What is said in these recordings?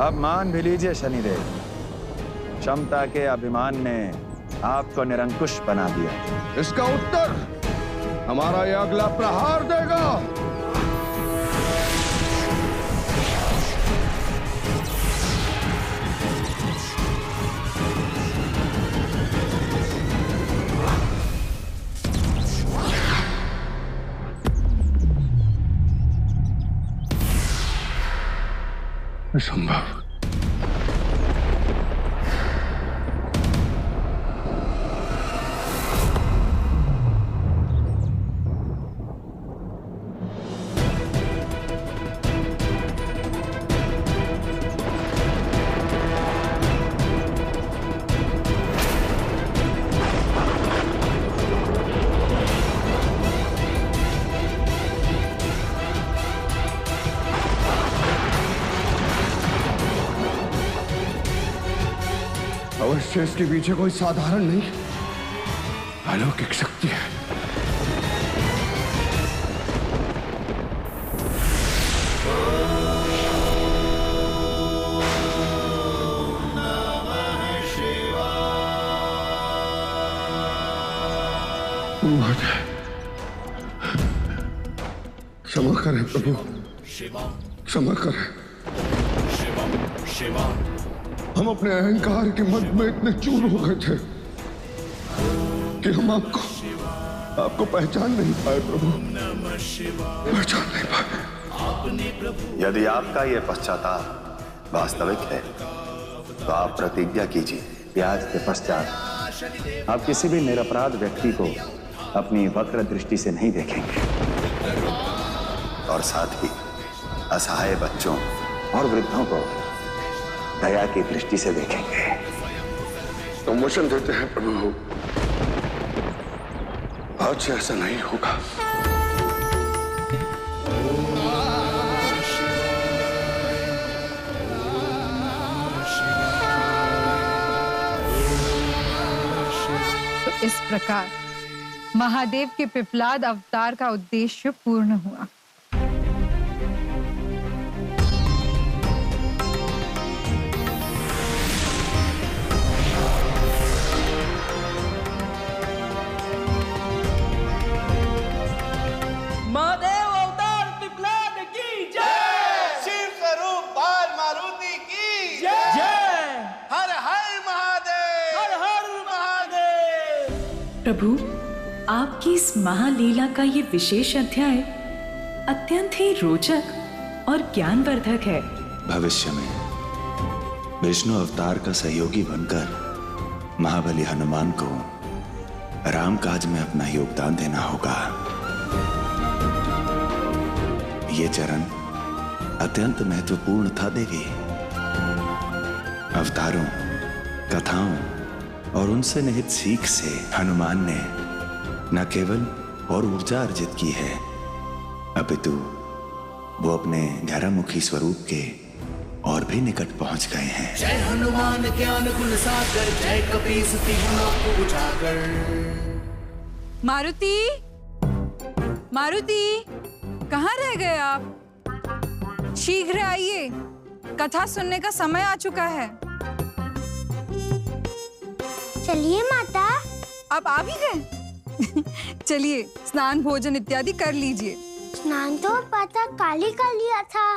अब मान भी लीजिए शनिदेव, क्षमता के अभिमान ने आपको निरंकुश बना दिया। इसका उत्तर हमारा यह अगला प्रहार देगा। असंभव। अवश्य इसके पीछे कोई साधारण नहीं, अलौकिक शक्ति है। क्षमा करें प्रभु, क्षमा करें। हम अपने अहंकार के मद में इतने चूर हो गए थे कि हम आपको पहचान नहीं पाए प्रभु, पहचान नहीं पाए। यदि आपका यह पश्चाताप वास्तविक है तो आप प्रतिज्ञा कीजिए कि आज के पश्चात आप किसी भी निरपराध व्यक्ति को अपनी वक्र दृष्टि से नहीं देखेंगे और साथ ही असहाय बच्चों और वृद्धों को दया की दृष्टि से देखेंगे। तो वचन देते हैं प्रभु, आज से ऐसा नहीं होगा। तो इस प्रकार महादेव के पिपलाद अवतार का उद्देश्य पूर्ण हुआ। महादेव अवतार पिपलाद की जय। शिव स्वरूप बाल मारुति की जय। हर हर महादेव, हर हर महादेव। प्रभु, आपकी इस महालीला का ये विशेष अध्याय अत्यंत ही रोचक और ज्ञानवर्धक है। भविष्य में विष्णु अवतार का सहयोगी बनकर महाबली हनुमान को राम काज में अपना योगदान देना होगा। ये चरण अत्यंत महत्वपूर्ण था देवी। अवतारों, कथाओं और उनसे निहित सीख से हनुमान ने न केवल और ऊर्जा अर्जित की है, अपितु वो अपने ग्यारहमुखी स्वरूप के और भी निकट पहुंच गए हैं। जय हनुमान ज्ञान गुण सागर, जय कपीस तिहुआ को उजागर। मारुति, मारुति, कहाँ रह गए आप? शीघ्र आइए, कथा सुनने का समय आ चुका है। चलिए माता। आप आ भी गए? चलिए, स्नान भोजन इत्यादि कर लीजिए। स्नान तो पाता काली का लिया था,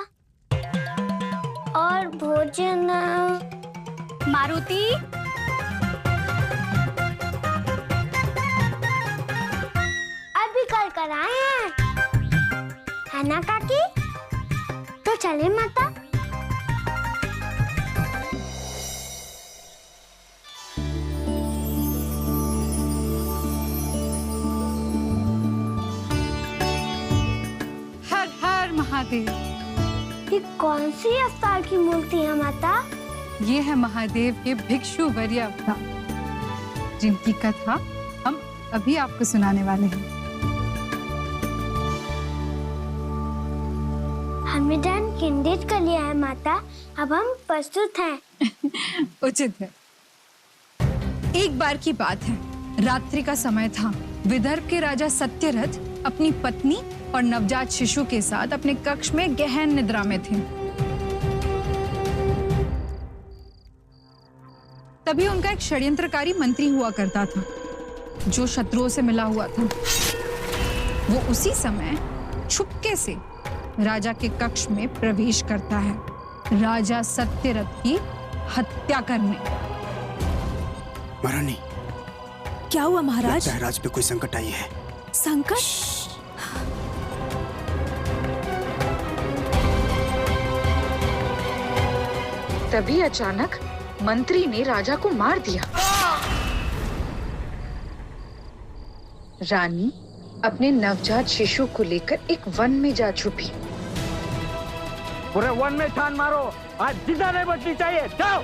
और भोजन मारुति, अभी कल कराए हैं, है ना काकी? तो चले माता। हर हर महादेव। ये कौन सी अवतार की मूर्ति है माता? ये है महादेव के भिक्षु वर्य अवतार, जिनकी कथा हम अभी आपको सुनाने वाले हैं। हमने दान केंद्रित कर लिया है माता, अब हम प्रस्तुत हैं। उचित है। एक बार की बात है, रात्रि का समय था। विदर्भ के राजा सत्यरथ अपनी पत्नी और नवजात शिशु के साथ अपने कक्ष में गहन निद्रा में थे। तभी उनका एक षड्यंत्रकारी मंत्री हुआ करता था जो शत्रुओं से मिला हुआ था। वो उसी समय छुपके से राजा के कक्ष में प्रवेश करता है राजा सत्यरथ की हत्या करने। महारानी, क्या हुआ महाराज? राज पे कोई संकट आई है। संकट? तभी अचानक मंत्री ने राजा को मार दिया। रानी अपने नवजात शिशु को लेकर एक वन में जा छुपी। पूरे वन में छान मारो, आज जिंदा नहीं बचनी चाहिए। जाओ।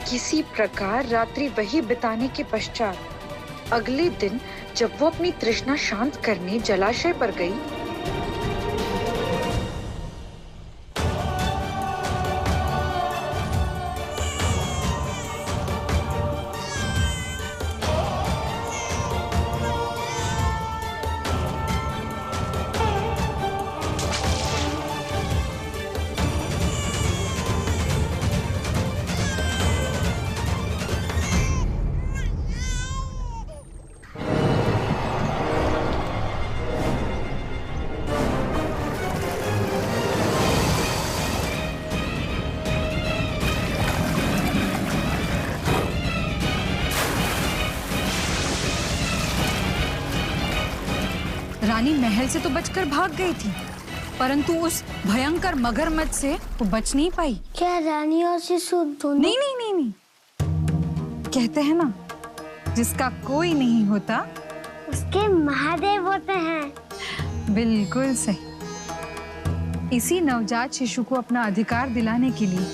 किसी प्रकार रात्रि वही बिताने के पश्चात अगले दिन जब वो अपनी तृष्णा शांत करने जलाशय पर गई, रानी महल से तो बचकर भाग गई थी, परंतु उस भयंकर मगरमच्छ से वो बच नहीं पाई। क्या रानी और शिशु दोनों? नहीं नहीं नहीं नहीं, कहते हैं ना, जिसका कोई नहीं होता उसके महादेव होते हैं। बिल्कुल सही। इसी नवजात शिशु को अपना अधिकार दिलाने के लिए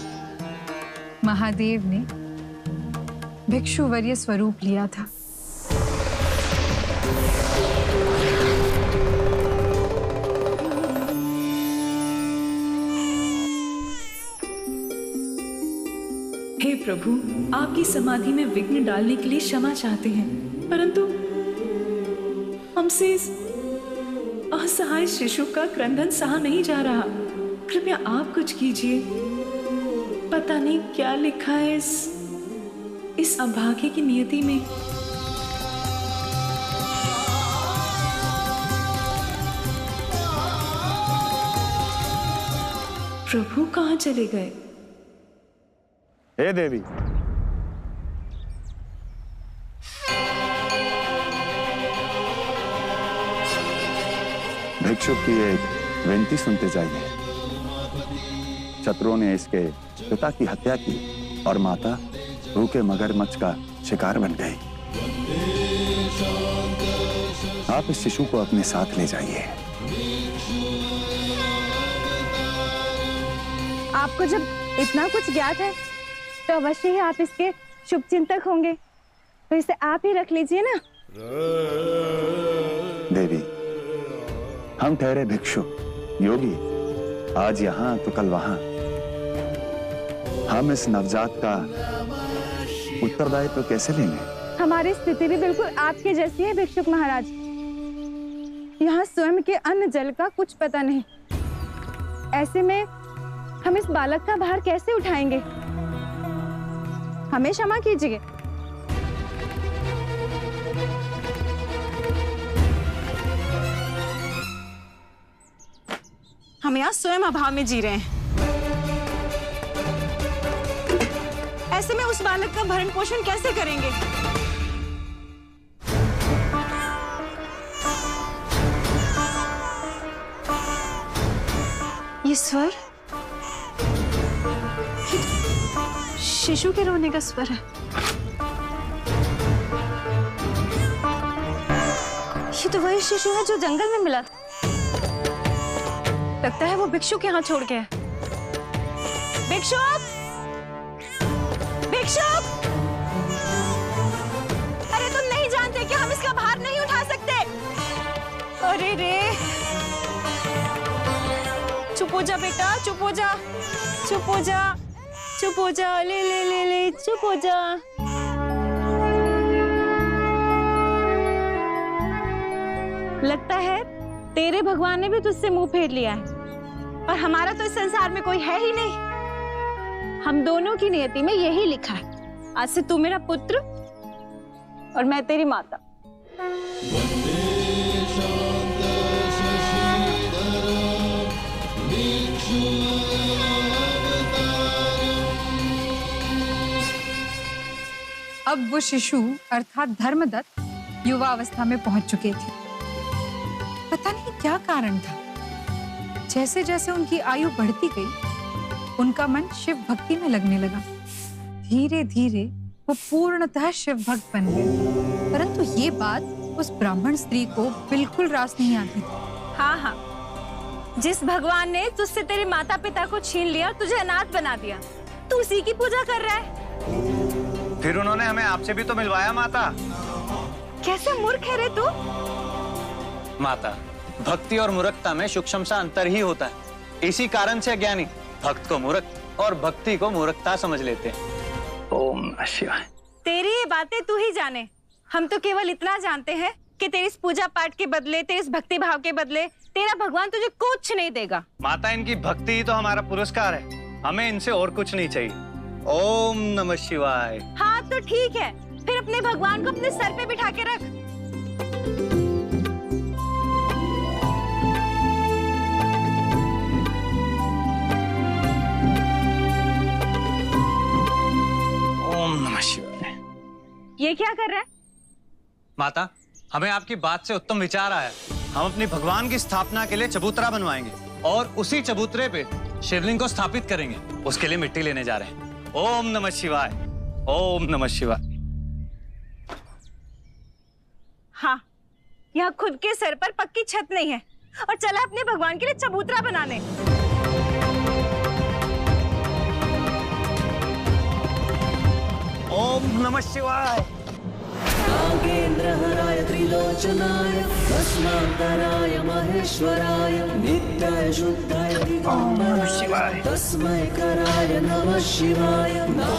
महादेव ने भिक्षुवर्य स्वरूप लिया था। हे प्रभु, आपकी समाधि में विघ्न डालने के लिए क्षमा चाहते हैं, परंतु हमसे इस असहाय शिशु का क्रंदन सहा नहीं जा रहा। कृपया आप कुछ कीजिए। पता नहीं क्या लिखा है इस अभागे की नियति में। प्रभु कहाँ चले गए? हे देवी, भिक्षुक की एक विनती सुनते जाइए। शत्रुओं ने इसके पिता की हत्या की और माता भूखे मगरमच्छ का शिकार बन गई। आप इस शिशु को अपने साथ ले जाइए। आपको जब इतना कुछ ज्ञात है तो अवश्य ही आप इसके शुभ चिंतक होंगे, तो इसे आप ही रख लीजिए ना। देवी, हम ठहरे भिक्षुक योगी, आज यहाँ तो कल वहां। हम इस नवजात का उत्तरदायित्व तो कैसे लेंगे? हमारी स्थिति भी बिल्कुल आपके जैसी है भिक्षुक महाराज। यहाँ स्वयं के अन्न जल का कुछ पता नहीं। ऐसे में हम इस बालक का भार कैसे उठाएंगे? हमें क्षमा कीजिए। हम यहाँ स्वयं अभाव में जी रहे हैं। ऐसे में उस बालक का भरण पोषण कैसे करेंगे? ये स्वर शिशु के रोने का स्वर है। ये तो वही शिशु है जो जंगल में मिला था। लगता है वो भिक्षुक के यहाँ छोड़ के है। भिक्षुक! भिक्षुक! अरे तुम नहीं जानते कि हम इसका भार नहीं उठा सकते? अरे रे! चुप हो जा बेटा, चुप हो जा, चुप हो जा, चुप हो जा, ले ले ले ले, चुप हो जा। लगता है तेरे भगवान ने भी तुझसे मुंह फेर लिया है। और हमारा तो इस संसार में कोई है ही नहीं। हम दोनों की नियति में यही लिखा है, आज से तू मेरा पुत्र और मैं तेरी माता। अब वो शिशु अर्थात धर्मदत्त युवा अवस्था में पहुंच चुके थे। पता नहीं क्या कारण था, जैसे जैसे उनकी आयु बढ़ती गई उनका मन शिव भक्ति में लगने लगा। धीरे धीरे वो पूर्णतः शिव भक्त बन गए। परंतु ये बात उस ब्राह्मण स्त्री को बिल्कुल रास नहीं आती थी। हाँ हाँ, जिस भगवान ने तुझसे तेरे माता पिता को छीन लिया, तुझे अनाथ बना दिया, तू उसी की पूजा कर रहा है। फिर उन्होंने हमें आपसे भी तो मिलवाया माता। कैसे मूर्ख है रे तू? माता, भक्ति और मूर्खता में सूक्ष्म सा अंतर ही होता है। इसी कारण से अज्ञानी भक्त को मूर्ख और भक्ति को मूर्खता समझ लेते हैं। ओम नमः शिवाय। तेरी ये बातें तू ही जाने, हम तो केवल इतना जानते हैं कि तेरी इस पूजा पाठ के बदले, तेरे इस भक्ति भाव के बदले तेरा भगवान तुझे कुछ नहीं देगा। माता, इनकी भक्ति ही तो हमारा पुरस्कार है, हमें इनसे और कुछ नहीं चाहिए। ओम नमः शिवाय। हाँ तो ठीक है, फिर अपने भगवान को अपने सर पे बिठा के रख। ओम नमः शिवाय। ये क्या कर रहा है? माता, हमें आपकी बात से उत्तम विचार आया। हम अपने भगवान की स्थापना के लिए चबूतरा बनवाएंगे और उसी चबूतरे पे शिवलिंग को स्थापित करेंगे। उसके लिए मिट्टी लेने जा रहे हैं। ओम नमः शिवाय। ओम नमः शिवाय। हाँ, यहाँ खुद के सर पर पक्की छत नहीं है और चला अपने भगवान के लिए चबूतरा बनाने। ओम नमः शिवाय। नागेन्द्रहराय त्रिलोचनाय भस्मान्तराय महेश्वराय नित्याय शुद्धाय दिगम्बराय तस्मै कराय नमः शिवाय।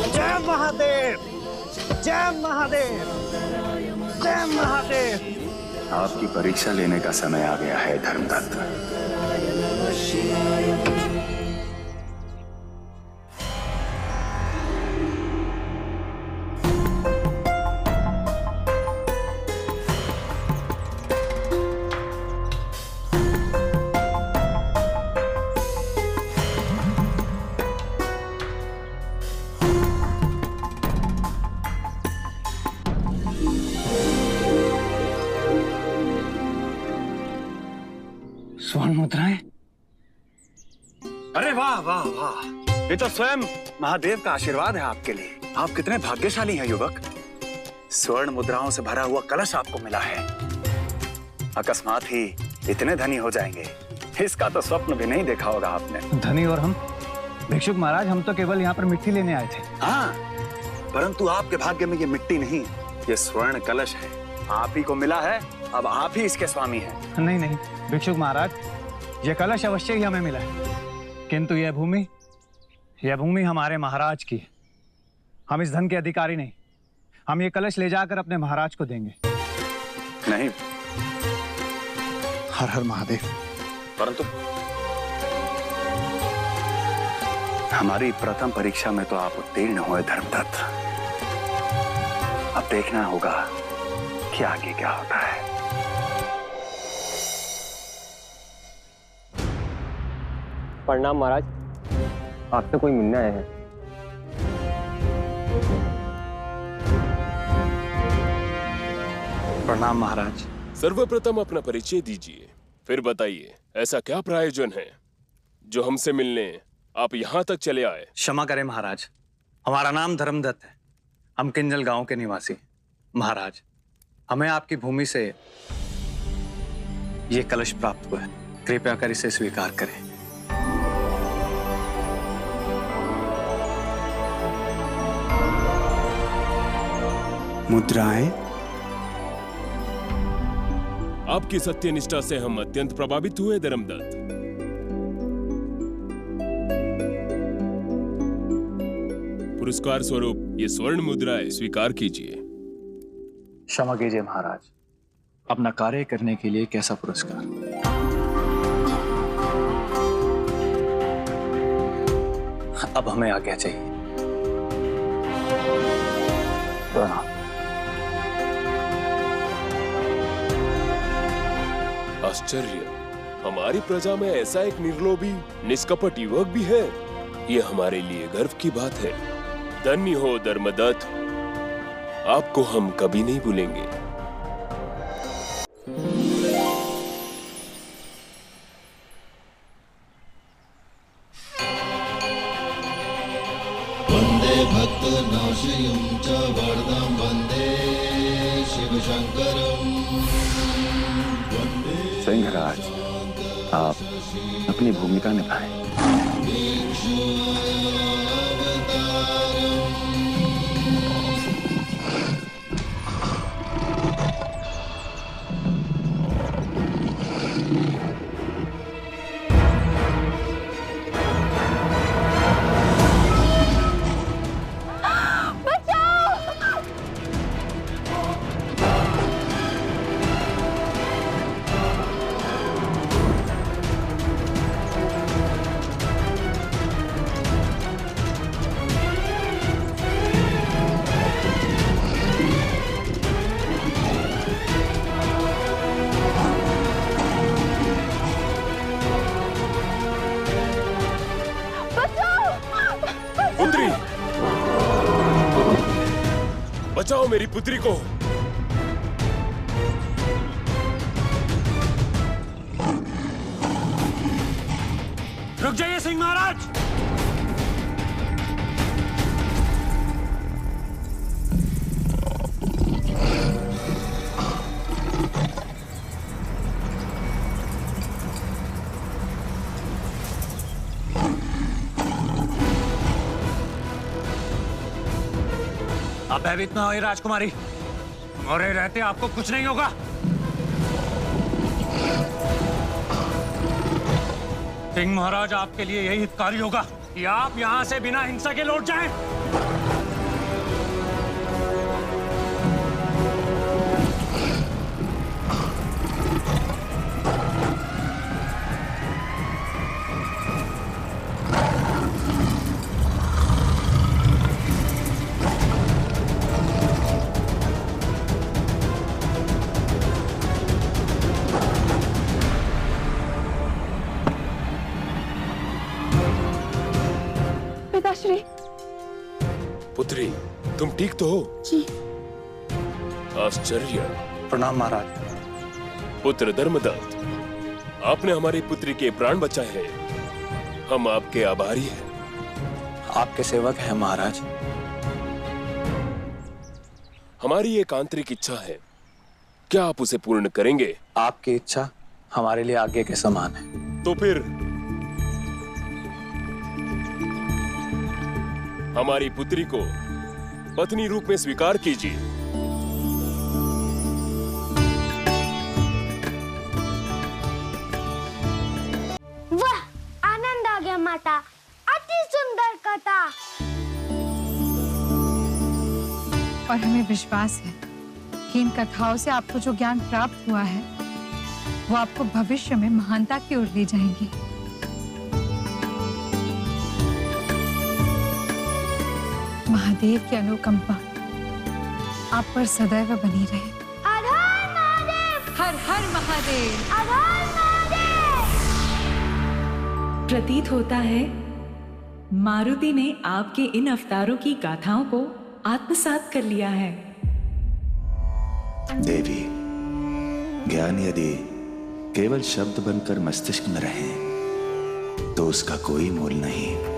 जय महादेव, जय महादेव, जय महादेव। आपकी परीक्षा लेने का समय आ गया है धर्मदत्त। स्वर्ण मुद्राएं। अरे वाह वाह वाह, ये तो स्वयं महादेव का आशीर्वाद है आपके लिए। आप कितने भाग्यशाली हैं युवक। स्वर्ण मुद्राओं से भरा हुआ कलश आपको मिला है। अकस्मात ही इतने धनी हो जाएंगे, इसका तो स्वप्न भी नहीं देखा होगा आपने। धनी और हम भिक्षुक महाराज, हम तो केवल यहाँ पर मिट्टी लेने आए थे। हाँ, परंतु आपके भाग्य में ये मिट्टी नहीं, ये स्वर्ण कलश है। आप ही को मिला है, अब आप ही इसके स्वामी हैं। नहीं नहीं भिक्षुक महाराज, ये कलश अवश्य ही हमें मिला है, किंतु यह भूमि हमारे महाराज की है। हम इस धन के अधिकारी नहीं। हम ये कलश ले जाकर अपने महाराज को देंगे। नहीं। हर हर महादेव। परंतु हमारी प्रथम परीक्षा में तो आप उत्तीर्ण हुए धर्मदत्त। अब देखना होगा कि आगे क्या होता है। प्रणाम महाराज, आपसे कोई मिलने आए हैं। प्रणाम महाराज। सर्वप्रथम अपना परिचय दीजिए, फिर बताइए ऐसा क्या प्रयोजन है जो हमसे मिलने आप यहाँ तक चले आए। क्षमा करें महाराज, हमारा नाम धर्मदत्त है। हम किंजल गांव के निवासी। महाराज, हमें आपकी भूमि से ये कलश प्राप्त हुआ है, कृपया कर इसे स्वीकार करें। मुद्राएं। आपकी सत्यनिष्ठा से हम अत्यंत प्रभावित हुए धर्मदत्त। पुरस्कार स्वरूप ये स्वर्ण मुद्राएं स्वीकार कीजिए। क्षमा कीजिए महाराज, अपना कार्य करने के लिए कैसा पुरस्कार। अब हमें आज्ञा चाहिए। आश्चर्य, हमारी प्रजा में ऐसा एक निर्लोभी निष्कपट युवक भी है। ये हमारे लिए गर्व की बात है। धन्य हो धर्मदत्त, आपको हम कभी नहीं भूलेंगे। वंदे भक्त नाशयं च वरदं वंदे शिव शंकरम। सिंहराज, आप अपनी भूमिका निभाएं। पुत्री, बचाओ मेरी पुत्री को। रुक जाइए सिंह महाराज। आप भयभीत न होइए राजकुमारी, मोरे रहते आपको कुछ नहीं होगा। सिंह महाराज आपके लिए यही हितकारी होगा कि आप यहां से बिना हिंसा के लौट जाएं। पिताश्री। पुत्री, तुम ठीक तो हो? जी। आश्चर्य। प्रणाम महाराज। पुत्र धर्मदत्त, आपने हमारी पुत्री के प्राण बचाए हैं। हम आपके आभारी हैं। आपके सेवक हैं महाराज। हमारी एक आंतरिक इच्छा है, क्या आप उसे पूर्ण करेंगे? आपकी इच्छा हमारे लिए आगे के समान है। तो फिर हमारी पुत्री को पत्नी रूप में स्वीकार कीजिए। वाह, आनंद आ गया माता, अति सुंदर कथा। और हमें विश्वास है कि इन कथाओं से आपको जो ज्ञान प्राप्त हुआ है वो आपको भविष्य में महानता की ओर ले जाएंगे। महादेव की अनुकंपा आप पर सदैव बनी रहे। हर हर महादेव। हर हर महादेव। हर हर महादेव। प्रतीत होता है मारुति ने आपके इन अवतारों की गाथाओं को आत्मसात कर लिया है। देवी, ज्ञान यदि केवल शब्द बनकर मस्तिष्क में रहे तो उसका कोई मोल नहीं।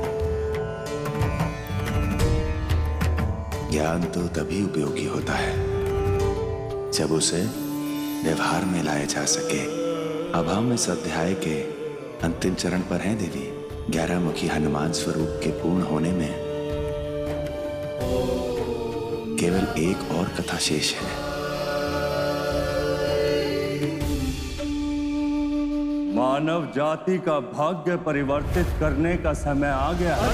ज्ञान तो तभी उपयोगी होता है जब उसे व्यवहार में लाया जा सके। अब हम इस अध्याय के अंतिम चरण पर हैं देवी। 11 मुखी हनुमान स्वरूप के पूर्ण होने में केवल एक और कथा शेष है। मानव जाति का भाग्य परिवर्तित करने का समय आ गया है।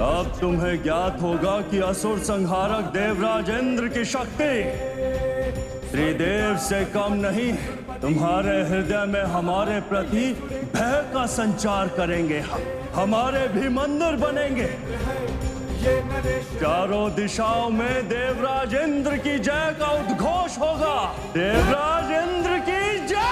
अब तुम्हें ज्ञात होगा कि असुर संहारक देवराज इंद्र की शक्ति त्रिदेव से कम नहीं, तुम्हारे हृदय में हमारे प्रति भय का संचार करेंगे हम। हमारे भी मंदिर बनेंगे। चारों दिशाओं में देवराज इंद्र की जय का उद्घोष होगा। देवराज इंद्र की जय।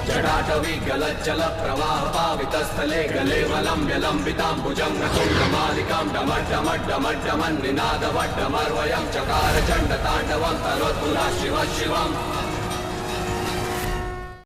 जटाटवी गलज्जल प्रवाह पावितस्थले गले वलम्ब्यलम्बिताम्बुजं नकुण्डमालिकां डमड्डमड्डमड्डमन्निनादवड्डमर्वयं चकार चण्डताण्डवं तनोत्पुनः शिवः शिवम्